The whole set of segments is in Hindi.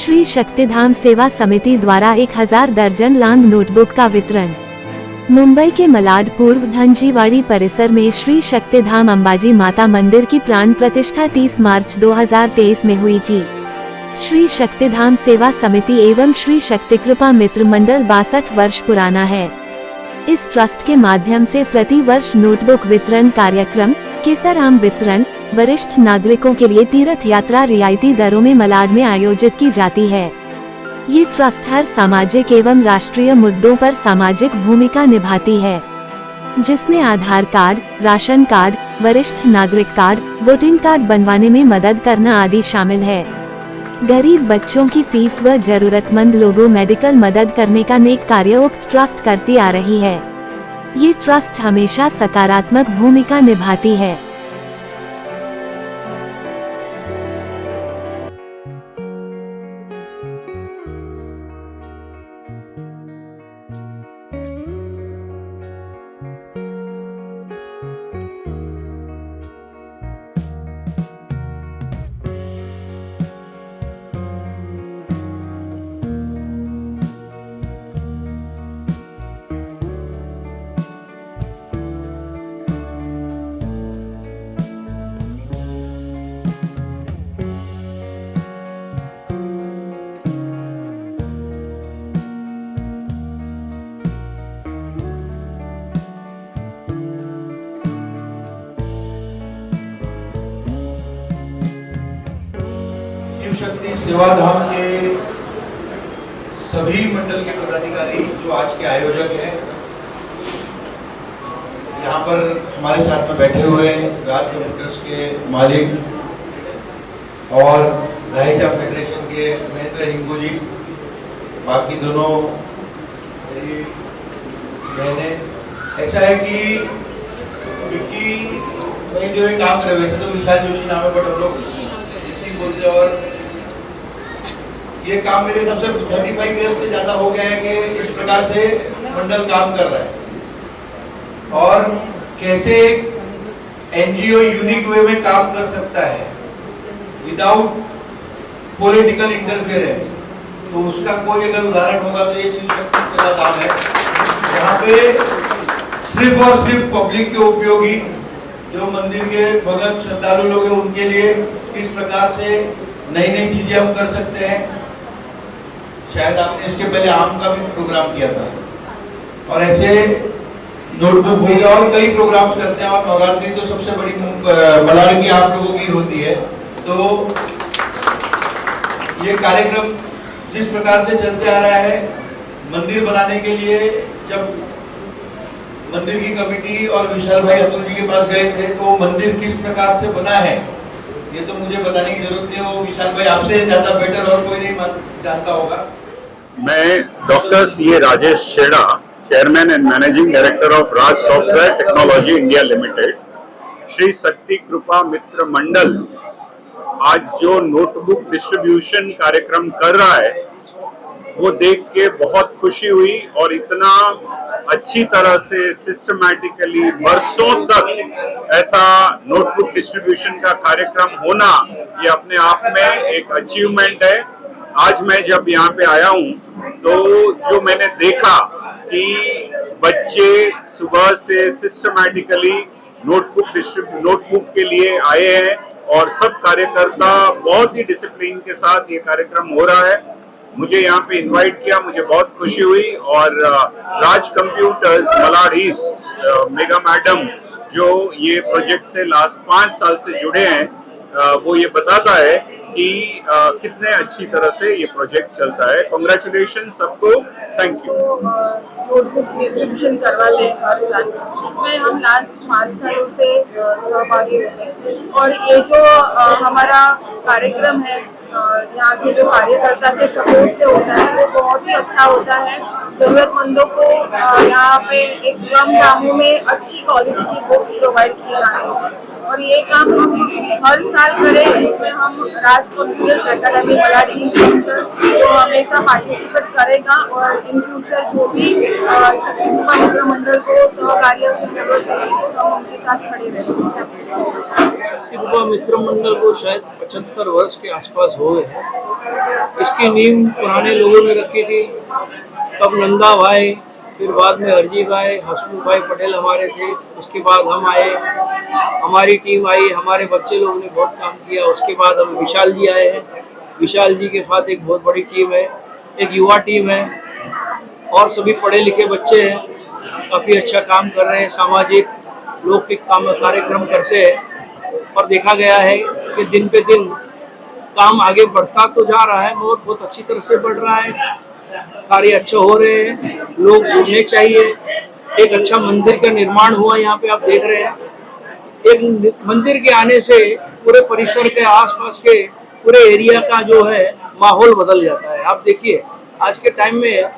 श्री शक्तिधाम सेवा समिति द्वारा 1000 दर्जन लांग नोटबुक का वितरण। मुंबई के मलाड पूर्व धनजीवाड़ी परिसर में श्री शक्तिधाम अंबाजी माता मंदिर की प्राण प्रतिष्ठा 30 मार्च 2023 में हुई थी। श्री शक्तिधाम सेवा समिति एवं श्री शक्ति कृपा मित्र मंडल 62 वर्ष पुराना है। इस ट्रस्ट के माध्यम से प्रति वर्ष नोटबुक वितरण कार्यक्रम, केसर-आम वितरण, वरिष्ठ नागरिकों के लिए तीर्थ यात्रा रियायती दरों में मलाड में आयोजित की जाती है। ये ट्रस्ट हर सामाजिक एवं राष्ट्रीय मुद्दों पर सामाजिक भूमिका निभाती है, जिसमें आधार कार्ड, राशन कार्ड, वरिष्ठ नागरिक कार्ड, वोटिंग कार्ड बनवाने में मदद करना आदि शामिल है। गरीब बच्चों की फीस व जरूरतमंद लोगों मेडिकल मदद करने का नेक कार्य उक्त ट्रस्ट करती आ रही है। ये ट्रस्ट हमेशा सकारात्मक भूमिका निभाती है। शक्ति सेवाधाम के सभी मंडल के पदाधिकारी जो आज के आयोजक हैं, यहाँ पर हमारे साथ में बैठे हुए राज कंप्यूटर्स के मालिक और राहेजा फेडरेशन के महेंद्र हिंगू जी, बाकी दोनों मेरी बहनें। ऐसा है कि विक्की में जो है काम कर रहे, वैसे तो विशाल जोशी नाम है, बट हम लोग विक्की बोलते हैं। और ये काम मेरे हिसाब से 35 ईयर से ज्यादा हो गया है कि इस प्रकार से मंडल काम कर रहा है और कैसे एनजीओ यूनिक वे में काम कर सकता है विदाउट पॉलिटिकल इंटरफेरेंस। तो उसका कोई अगर उदाहरण होगा तो ये श्री शक्ति सेवाधाम है, यहाँ पे सिर्फ और सिर्फ पब्लिक के उपयोगी जो मंदिर के भगत श्रद्धालु लोग हैं उनके लिए किस प्रकार से नई नई चीजें हम कर सकते हैं। शायद आपने इसके पहले आम का भी प्रोग्राम किया था और ऐसे नोटबुक हो गया और कई प्रोग्राम्स करते हैं। और नवरात्रि तो सबसे बड़ी मलाड की आप लोगों की होती है। तो ये कार्यक्रम जिस प्रकार से चलते आ रहा है, मंदिर बनाने के लिए जब मंदिर की कमेटी और विशाल भाई अतुल जी के पास गए थे तो मंदिर किस प्रकार से बना है ये तो मुझे बताने की जरूरत नहीं है, वो विशाल भाई आपसे ज्यादा बेटर और कोई नहीं जानता होगा। मैं डॉक्टर सीए राजेश छेड़ा, chairman and managing director of Raj software technology India limited, Shri Shakti कृपा मित्र मंडल आज जो नोटबुक डिस्ट्रीब्यूशन कार्यक्रम कर रहा है वो देख के बहुत खुशी हुई। और इतना अच्छी तरह से सिस्टमैटिकली बरसों तक ऐसा नोटबुक डिस्ट्रीब्यूशन का कार्यक्रम होना ये अपने आप में एक अचीवमेंट है। आज मैं जब यहाँ पे आया हूँ तो जो मैंने देखा कि बच्चे सुबह से सिस्टमैटिकली नोटबुक के लिए आए हैं और सब कार्यकर्ता बहुत ही डिसिप्लिन के साथ ये कार्यक्रम हो रहा है। मुझे यहाँ पे इनवाइट किया, मुझे बहुत खुशी हुई। और Raj computers Malad east Megha madam जो ये प्रोजेक्ट से लास्ट 5 साल से जुड़े हैं, वो ये बताता है कि कितने अच्छी तरह से ये प्रोजेक्ट चलता है। कांग्रेचुलेशन सबको, थैंक यू। नोटबुक डिस्ट्रीब्यूशन करवाते हैं हर साल, उसमें हम लास्ट 5 सालों से सहभागी होते हैं। और ये जो हमारा कार्यक्रम है यहाँ के जो कार्यकर्ता के सपोर्ट से होता है वो बहुत ही अच्छा होता है। जरूरतमंदों को यहाँ पे एक कम दामों में अच्छी क्वालिटी की बुक्स प्रोवाइड की जा रही है और ये काम हम हर साल करें। इसमें हम Raj computers academy Malad east centre तो हमेशा पार्टिसिपेट करेगा और इन फ्यूचर जो भी शक्ति कृपा मित्र मंडल को सहकार्य की जरूरत होगी तो हम उनके साथ खड़े रहते हैं। शक्ति कृपा मित्र मंडल को शायद 75 वर्ष के आसपास हो गए हैं। इसकी नींव पुराने लोगों ने रखी थी, तब नंदा भाई, फिर बाद में हरजी भाई, हसमुख भाई पटेल हमारे थे, उसके बाद हम आए, हमारी टीम आई, हमारे बच्चे लोग ने बहुत काम किया, उसके बाद हम विशाल जी आए हैं। विशाल जी के साथ एक बहुत बड़ी टीम है, एक युवा टीम है और सभी पढ़े लिखे बच्चे हैं, काफ़ी अच्छा काम कर रहे हैं, सामाजिक लौकिक काम कार्यक्रम करते हैं और देखा गया है कि दिन पे दिन काम आगे बढ़ता तो जा रहा है, बहुत अच्छी तरह से बढ़ रहा है, कार्य अच्छे हो रहे हैं, लोग जुड़ने चाहिए। एक अच्छा मंदिर का निर्माण हुआ, यहाँ पे आप देख रहे हैं। एक मंदिर के आने से पूरे परिसर के आसपास के पूरे एरिया का जो है माहौल बदल जाता है। आप देखिए आज के टाइम में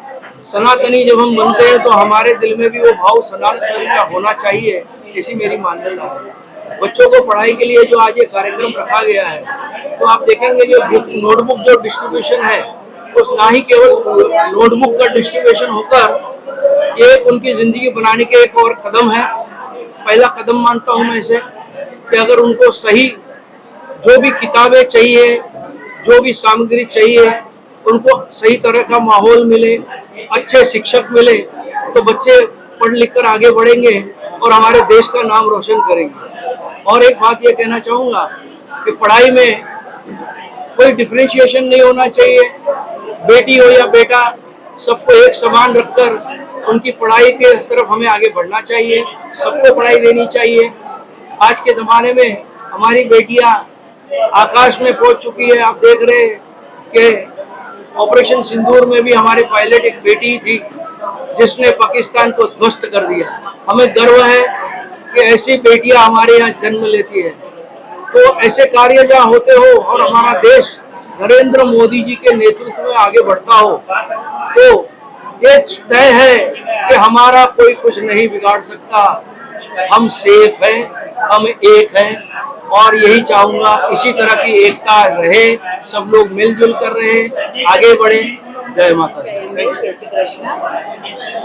सनातनी जब हम बनते हैं तो हमारे दिल में भी वो भाव सनातनी का होना चाहिए, ऐसी मेरी मान्यता है। बच्चों को पढ़ाई के लिए जो आज ये कार्यक्रम रखा गया है, तो आप देखेंगे जो नोटबुक जो डिस्ट्रीब्यूशन है, उस ना ही केवल नोटबुक का डिस्ट्रीब्यूशन होकर ये उनकी जिंदगी बनाने के एक और कदम है। पहला कदम मानता हूँ मैं इसे कि अगर उनको सही जो भी किताबें चाहिए, जो भी सामग्री चाहिए, उनको सही तरह का माहौल मिले, अच्छे शिक्षक मिले, तो बच्चे पढ़ लिख कर आगे बढ़ेंगे और हमारे देश का नाम रोशन करेंगे। और एक बात ये कहना चाहूँगा कि पढ़ाई में कोई डिफरेंशिएशन नहीं होना चाहिए, बेटी हो या बेटा, सबको एक समान रखकर उनकी पढ़ाई के तरफ हमें आगे बढ़ना चाहिए, सबको पढ़ाई देनी चाहिए। आज के ज़माने में हमारी बेटियां आकाश में पहुंच चुकी है। आप देख रहे हैं कि ऑपरेशन सिंदूर में भी हमारे पायलट एक बेटी थी जिसने पाकिस्तान को ध्वस्त कर दिया। हमें गर्व है कि ऐसी बेटियां हमारे यहाँ जन्म लेती है। तो ऐसे कार्य जहाँ होते हो और हमारा देश नरेंद्र मोदी जी के नेतृत्व में आगे बढ़ता हो, तो ये तय है कि हमारा कोई कुछ नहीं बिगाड़ सकता। हम सेफ हैं, हम एक हैं और यही चाहूँगा इसी तरह की एकता रहे, सब लोग मिलजुल कर रहे, आगे बढ़े। जय माता दी। जय श्री कृष्ण।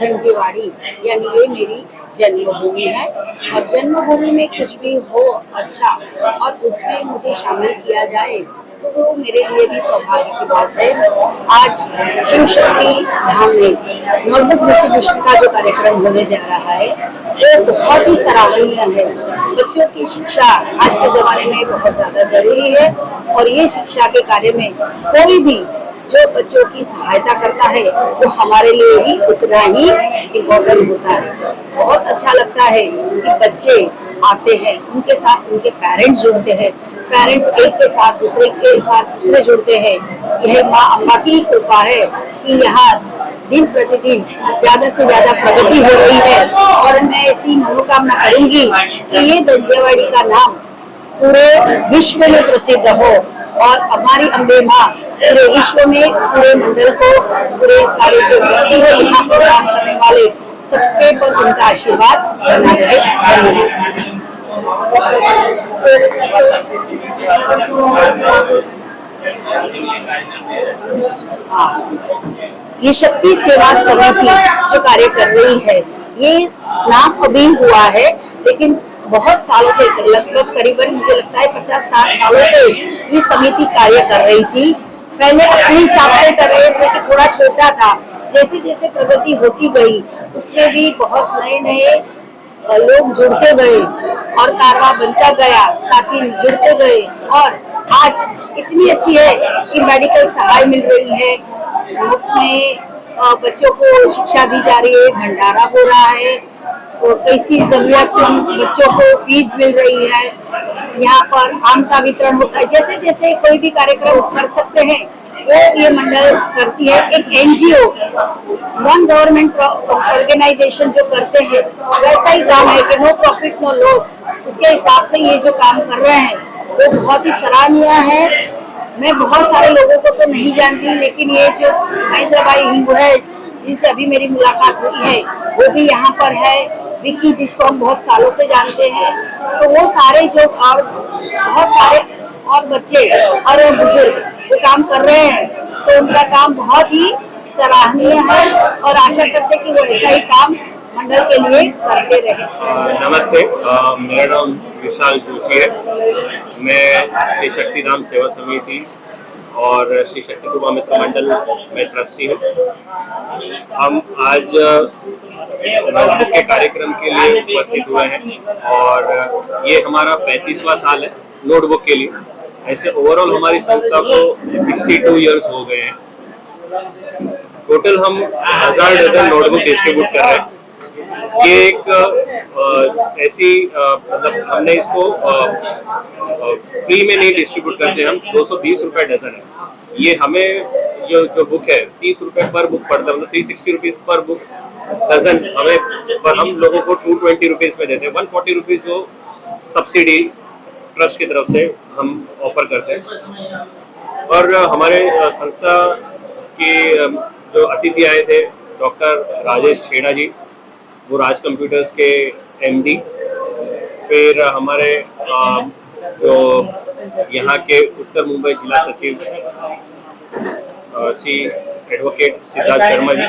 धनजीवाड़ी यानी ये मेरी जन्मभूमि है और जन्मभूमि में कुछ भी हो अच्छा और उसमें मुझे शामिल किया जाए तो वो मेरे लिए भी सौभाग्य की बात है। आज शिव शक्ति धाम में नोटबुक डिस्ट्रीब्यूशन का जो कार्यक्रम होने जा रहा है वो बहुत ही सराहनीय है। बच्चों की शिक्षा आज के ज़माने में बहुत ज़्यादा ज़रूरी है और ये शिक्षा के कार्य में कोई भी जो बच्चों की सहायता करता है वो हमारे लिए ही उतना ही इम्पोर्टेंट होता है। बहुत अच्छा लगता है कि बच्चे आते हैं, उनके साथ उनके पेरेंट्स जुड़ते हैं, पेरेंट्स एक के साथ दूसरे जुड़ते हैं। यह माँ अम्बा की कृपा है कि यहाँ दिन प्रतिदिन ज्यादा से ज्यादा प्रगति हो रही है और मैं ऐसी मनोकामना करूंगी कि ये धनजीवाड़ी का नाम पूरे विश्व में प्रसिद्ध हो और हमारी अम्बे माँ पूरे विश्व में पूरे मंडल को पूरे सारे जो व्यक्ति है यहाँ पर काम करने वाले सबके पर उनका आशीर्वाद बना रहे। हाँ, ये शक्ति सेवा समिति जो कार्य कर रही है, ये नाम अभी हुआ है लेकिन बहुत सालों से, लगभग करीबन मुझे लगता है 50-60 सालों से ये समिति कार्य कर रही थी। पहले अपने हिसाब से कर रहे थे कि थोड़ा छोटा था, जैसे जैसे प्रगति होती गई उसमें भी बहुत नए नए लोग जुड़ते गए और कारवा बनता गया, साथी जुड़ते गए और आज इतनी अच्छी है कि मेडिकल सहाय मिल रही है, मुफ्त में बच्चों को शिक्षा दी जा रही है, भंडारा हो रहा है, तो कैसी जरूरतमंद बच्चों को फीस मिल रही है, यहाँ पर आम का वितरण होता है। जैसे जैसे कोई भी कार्यक्रम कर सकते हैं वो ये मंडल करती है। एक NGO नॉन गवर्नमेंट ऑर्गेनाइजेशन जो करते हैं वैसा ही काम है कि नो प्रॉफिट नो लॉस, उसके हिसाब से ये जो काम कर रहे हैं वो बहुत ही सराहनीय है। मैं बहुत सारे लोगों को तो नहीं जानती लेकिन ये जो महेंद्रभाई हिंगू है जिनसे अभी मेरी मुलाकात हुई है वो भी यहाँ पर है, विकी जिसको हम बहुत सालों से जानते हैं, तो वो सारे जो और बहुत सारे और बच्चे और बुजुर्ग वो काम कर रहे हैं तो उनका काम बहुत ही सराहनीय है और आशा करते कि वो ऐसा ही काम मंडल के लिए करते रहे। नमस्ते, मेरा नाम विशाल जोशी है। मैं श्री शक्तिधाम सेवा समिति और श्री शक्ति कृपा मित्र मंडल में ट्रस्टी हूँ। हम आज नोटबुक के कार्यक्रम के लिए उपस्थित हुए हैं और ये हमारा 35वां साल है नोटबुक के लिए। ऐसे ओवरऑल हमारी संस्था को 62 इयर्स हो गए हैं। टोटल हम 1000 डजन नोटबुक डिस्ट्रीब्यूट कर रहे हैं। ये एक ऐसी मतलब हमने इसको फ्री में नहीं डिस्ट्रीब्यूट करते, हम 220 रुपए डजन है। ये हमें जो बुक है 30 रुपए पर बुक पड़ता है, मतलब 360 रुपीज पर बुक डजन हमें, पर हम लोगों को 220 रुपीज में देते हैं। 140 रुपीज जो सब्सिडी ट्रस्ट की तरफ से हम ऑफर करते हैं। और हमारे संस्था के जो अतिथि आए थे डॉक्टर राजेश छेड़ा जी, वो राज कंप्यूटर्स के एमडी, फिर हमारे जो यहाँ के उत्तर मुंबई जिला सचिव श्री एडवोकेट सिद्धार्थ शर्मा जी,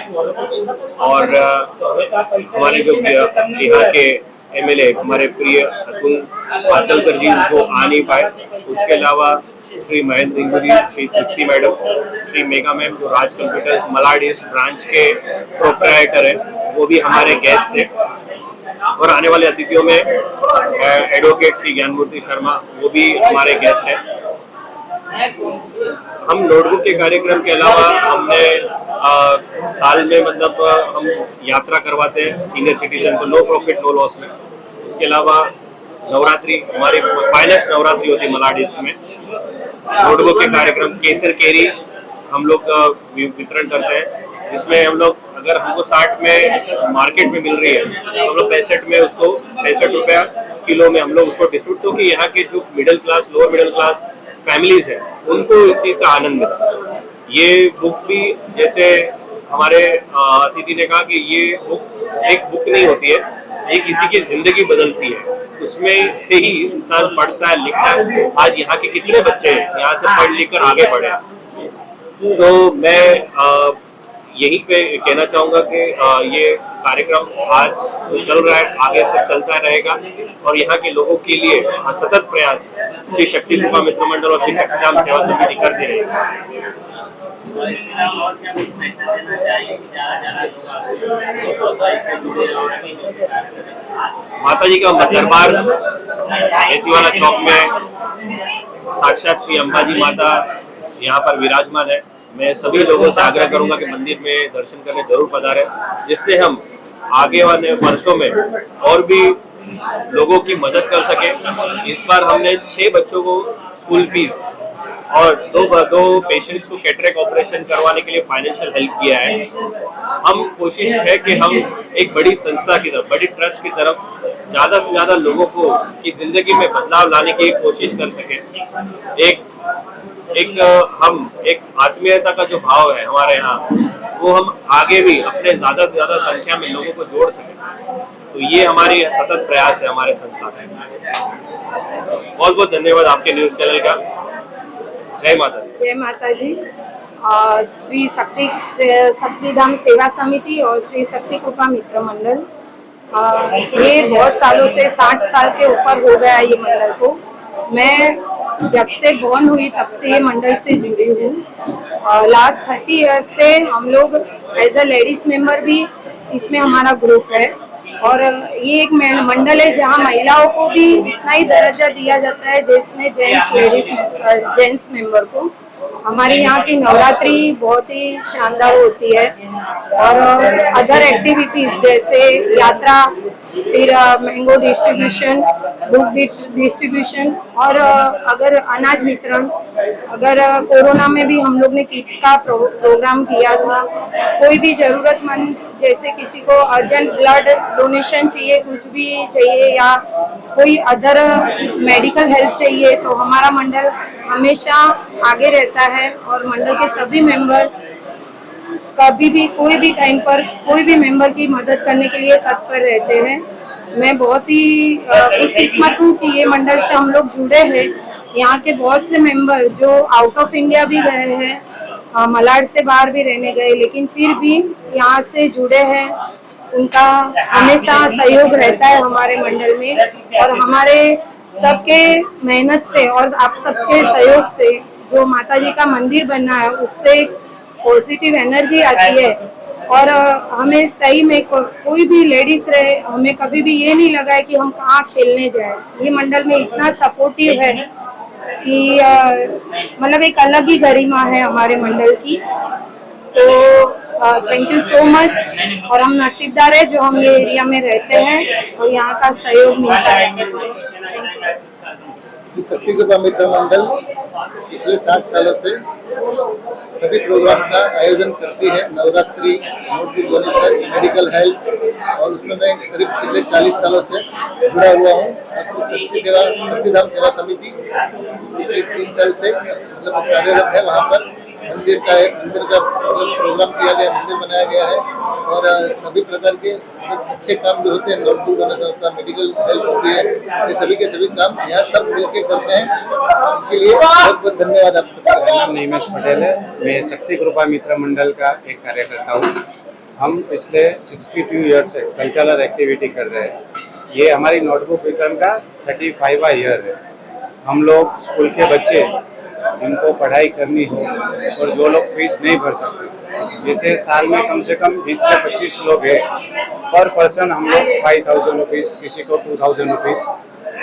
और हमारे जो बिहार के एमएलए हमारे प्रिय अतुल पाटलकर जी जो आ नहीं पाए, उसके अलावा श्री महेंद्र रिंगू जी, श्री तृप्ति मैडम, श्री मेगा मैम जो राज कंप्यूटर्स मलाड ईस्ट ब्रांच के प्रोप्राइटर है, वो भी हमारे गेस्ट थे। और आने वाले अतिथियों में एडवोकेट श्री ज्ञानमूर्ति शर्मा, वो भी हमारे गेस्ट हैं। हम नोटबुक के कार्यक्रम के अलावा हमने साल में मतलब हम यात्रा करवाते हैं सीनियर सिटीजन को, नो प्रॉफिट नो लॉस में। उसके अलावा नवरात्रि, हमारी फाइनेस्ट नवरात्रि होती है मलाड ईस्ट में। नोटबुक के कार्यक्रम केसर केरी हम लोग वितरण करते हैं, जिसमें हम लोग अगर हमको 60 में मार्केट में मिल रही है तो हम लोग 65 में उसको 65 रुपया किलो में हम लोग उसको डिस्ट्रीब्यूट, तो कि यहाँ के जो middle class lower middle class families है उनको इस चीज़ का आनंद मिला। ये बुक भी जैसे हमारे अतिथि ने कहा कि ये बुक एक बुक नहीं होती है, ये किसी की जिंदगी बदलती है। उसमें से ही इंसान पढ़ता है, लिखता है। आज यहाँ के कितने बच्चे यहाँ से पढ़ लिख कर आगे बढ़े। तो मैं यही पे कहना चाहूँगा कि ये कार्यक्रम आज तो चल रहा है, आगे तक चलता रहेगा और यहाँ के लोगों के लिए सतत प्रयास श्री शक्ति कृपा मित्र मंडल और श्री शक्तिधाम सेवा समिति करती रहेगी। माता जी का दरबार एतिवाला चौक में साक्षात श्री अंबाजी माता यहाँ पर विराजमान है। मैं सभी लोगों से आग्रह करूंगा कि मंदिर में दर्शन करने जरूर पधारें, जिससे हम आगे वाले वर्षों में और भी लोगों की मदद कर सके। इस बार हमने 6 बच्चों को स्कूल फीस और दो पेशेंट्स को कैटरेक्ट ऑपरेशन करवाने के लिए फाइनेंशियल हेल्प किया है। हम कोशिश है कि हम एक बड़ी संस्था की तरफ, बड़ी ट्रस्ट की तरफ ज्यादा से ज्यादा लोगों को की जिंदगी में बदलाव लाने की कोशिश कर सके। हम एक आत्मीयता का जो भाव है हमारे यहाँ, वो हम आगे भी अपने ज्यादा से ज्यादा संख्या में लोगों को जोड़ सके। तो ये हमारी सतत प्रयास है हमारे संस्था का। बहुत बहुत धन्यवाद आपके न्यूज चैनल का। जय माता दी। जय माता जी। श्री शक्तिधाम सेवा समिति और श्री शक्ति कृपा मित्र मंडल, ये बहुत सालों से 60 साल के ऊपर हो गया ये मंडल को। मैं जब से बॉर्न हुई तब से ये मंडल से जुड़ी हूँ। लास्ट 30 ईयर्स से हम लोग एज अ लेडीज मेंबर भी इसमें हमारा ग्रुप है और ये एक मंडल है जहाँ महिलाओं को भी उतना ही दर्जा दिया जाता है जितने जेंट्स मेंबर को। हमारे यहाँ की नवरात्रि बहुत ही शानदार होती है और अदर एक्टिविटीज जैसे यात्रा, फिर मैंगो डिस्ट्रीब्यूशन, बुक डिस्ट्रीब्यूशन और अगर अनाज वितरण, अगर कोरोना में भी हम लोग ने किट का प्रोग्राम किया था। कोई भी जरूरतमंद जैसे किसी को अर्जेंट ब्लड डोनेशन चाहिए, कुछ भी चाहिए या कोई अदर मेडिकल हेल्प चाहिए तो हमारा मंडल हमेशा आगे रहता है और मंडल के सभी मेंबर कभी भी कोई भी टाइम पर कोई भी मेंबर की मदद करने के लिए तत्पर रहते हैं। मैं बहुत ही खुशकिस्मत हूँ कि ये मंडल से हम लोग जुड़े हैं। यहाँ के बहुत से मेंबर जो आउट ऑफ इंडिया भी गए हैं, मलाड से बाहर भी रहने गए, लेकिन फिर भी यहाँ से जुड़े हैं उनका हमेशा सहयोग रहता है हमारे मंडल में, और हमारे सबके मेहनत से और आप सबके सहयोग से जो माता जी का मंदिर बनना है उससे एक पॉजिटिव एनर्जी आती है। और हमें सही में कोई भी लेडीज रहे, हमें कभी भी ये नहीं लगा है कि हम कहाँ खेलने जाए। ये मंडल में इतना सपोर्टिव है कि मतलब एक अलग ही गरिमा है हमारे मंडल की। So thank you so much. और हम नसीबदार है जो हम ये एरिया में रहते हैं और यहाँ का सहयोग मिलता है। शक्ति कृपा मित्र मंडल पिछले 60 सालों से सभी प्रोग्राम का आयोजन करती है। Navratri, notebook donation, medical help, और उसमें मैं करीब पिछले 40 सालों से जुड़ा हुआ हूँ। शक्तिधाम सेवा समिति पिछले 3 साल से मतलब कार्यरत है। वहाँ पर मंदिर का प्रोग्राम किया गया, मंदिर बनाया गया है, और सभी प्रकार के अच्छे काम जो होते हैं, नोटबुक डोनेशन होता है, मेडिकल हेल्प होती है, ये सभी के सभी काम यहाँ सब मिलके करते हैं। इनके लिए बहुत बहुत धन्यवाद आप सबका। मेरा नाम निमेश पटेल है। मैं शक्ति कृपा मित्र मंडल का एक कार्यकर्ता हूँ। हम पिछले 62 ईयर से कल्चरल एक्टिविटी कर रहे हैं। ये हमारी नोटबुक वितरण का 35वां ईयर है। हम लोग स्कूल के बच्चे जिनको पढ़ाई करनी हो और जो लोग फीस नहीं भर सकते, जैसे साल में कम से कम 20 से 25 लोग हैं, पर पर्सन हम लोग 5000 रुपीज़, किसी को 2000 रुपीज़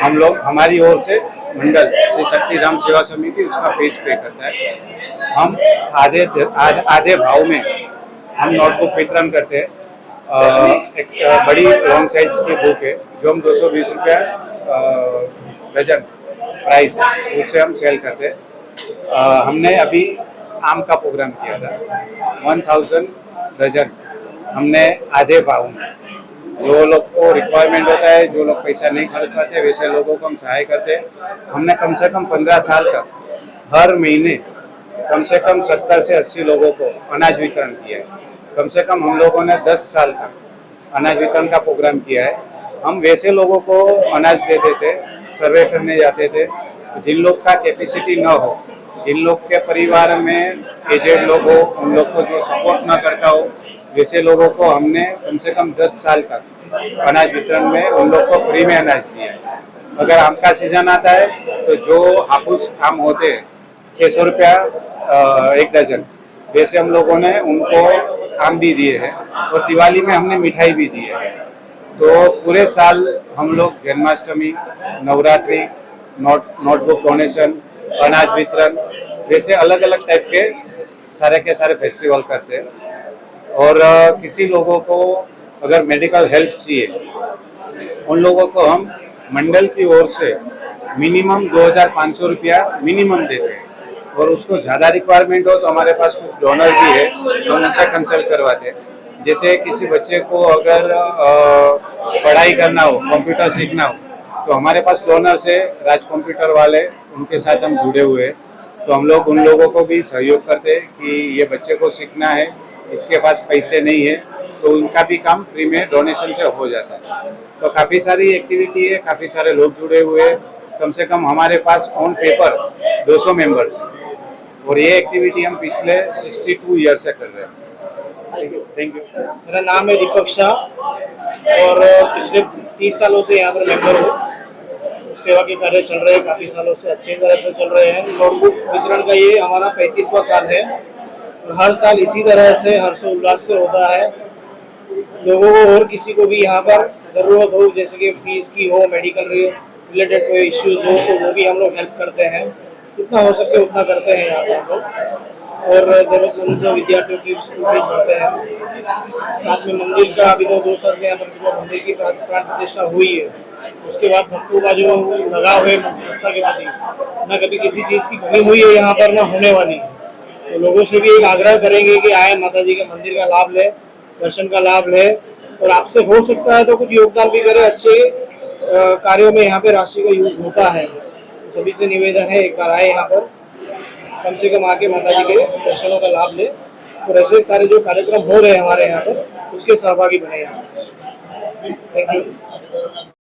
हम लोग हमारी ओर से मंडल श्री शक्तिधाम सेवा समिति उसका फीस पे करता है। हम आधे भाव में हम नोटबुक वितरण करते हैं। एक बड़ी लॉन्ग साइज की बुक है जो हम 220 रुपया डजन प्राइस उससे हम सेल करते हैं। हमने अभी आम का प्रोग्राम किया था, 1000 डजन हमने आधे भाव में। जो लोग को रिक्वायरमेंट होता है, जो लोग पैसा नहीं खरीद पाते, वैसे लोगों को हम सहाय करते हैं। हमने कम से कम 15 साल तक हर महीने कम से कम 70 से 80 लोगों को अनाज वितरण किया है। कम से कम हम लोगों ने 10 साल तक अनाज वितरण का प्रोग्राम किया है। हम वैसे लोगों को अनाज देते थे, सर्वे करने जाते थे, जिन लोग का कैपेसिटी न हो, जिन लोग के परिवार में एजेड लोग हो, उन लोग को जो सपोर्ट ना करता हो, वैसे लोगों को हमने कम से कम 10 साल तक अनाज वितरण में उन लोग को फ्री में अनाज दिया है। अगर आम का सीजन आता है तो जो हापुस आम होते हैं 600 रुपया 1 डजन, वैसे हम लोगों ने उनको आम भी दिए हैं, और दिवाली में हमने मिठाई भी दी है। तो पूरे साल हम लोग जन्माष्टमी, नवरात्रि, नोटबुक डोनेशन, अनाज वितरण, वैसे अलग अलग टाइप के सारे फेस्टिवल करते हैं। और किसी लोगों को अगर मेडिकल हेल्प चाहिए, उन लोगों को हम मंडल की ओर से मिनिमम 2500 रुपया मिनिमम देते हैं, और उसको ज़्यादा रिक्वायरमेंट हो तो हमारे पास कुछ डोनर भी है, तो हम उनसे कंसल्ट करवाते हैं। जैसे किसी बच्चे को अगर पढ़ाई करना हो, कंप्यूटर सीखना हो, तो हमारे पास डोनर्स है, राज कंप्यूटर वाले, उनके साथ हम जुड़े हुए हैं। तो हम लोग उन लोगों को भी सहयोग करते हैं कि ये बच्चे को सीखना है, इसके पास पैसे नहीं है, तो उनका भी काम फ्री में डोनेशन से हो जाता है। तो काफ़ी सारी एक्टिविटी है, काफ़ी सारे लोग जुड़े हुए हैं। कम से कम हमारे पास ऑन पेपर 200 मेंबर्स हैं, और ये एक्टिविटी हम पिछले 62 ईयर से कर रहे हैं। Thank you. मेरा नाम है दीपक शाह, और पिछले 30 सालों से यहाँ पर मेंबर हूँ। सेवा के कार्य चल रहे हैं, काफ़ी सालों से अच्छे तरह से चल रहे हैं। नोटबुक वितरण का ये हमारा 35वां साल है, और हर साल इसी तरह से हर्षोल्लास से होता है। लोगों को और किसी को भी यहाँ पर ज़रूरत हो, जैसे कि फीस की हो, मेडिकल रिलेटेड कोई इश्यूज हो, तो वो भी हम लोग हेल्प करते हैं। जितना हो सके उतना करते हैं यहाँ पर हम लोग, और ज़रूरतमंद विद्यार्थियों की स्कूल फीस भरते हैं। साथ में मंदिर का अभी तो 2 साल से यहाँ पर जो मंदिर की प्राण प्रतिष्ठा हुई है, उसके बाद भक्तों का जो लगाव है संस्था के प्रति, ना कभी किसी चीज़ की कमी हुई है यहाँ पर, ना होने वाली है। तो लोगों से भी एक आग्रह करेंगे कि आए, माता जी के मंदिर का लाभ ले, दर्शन का लाभ ले, और आपसे हो सकता है तो कुछ योगदान भी करें। अच्छे कार्यों में यहाँ पे राशि का यूज होता है। तो सभी से निवेदन है, एक बार आए यहाँ पर, कम से कम आके माता जी के दर्शनों का लाभ ले, और ऐसे सारे जो कार्यक्रम हो रहे हैं हमारे यहाँ पर, उसके सहभागी बने। Thank you.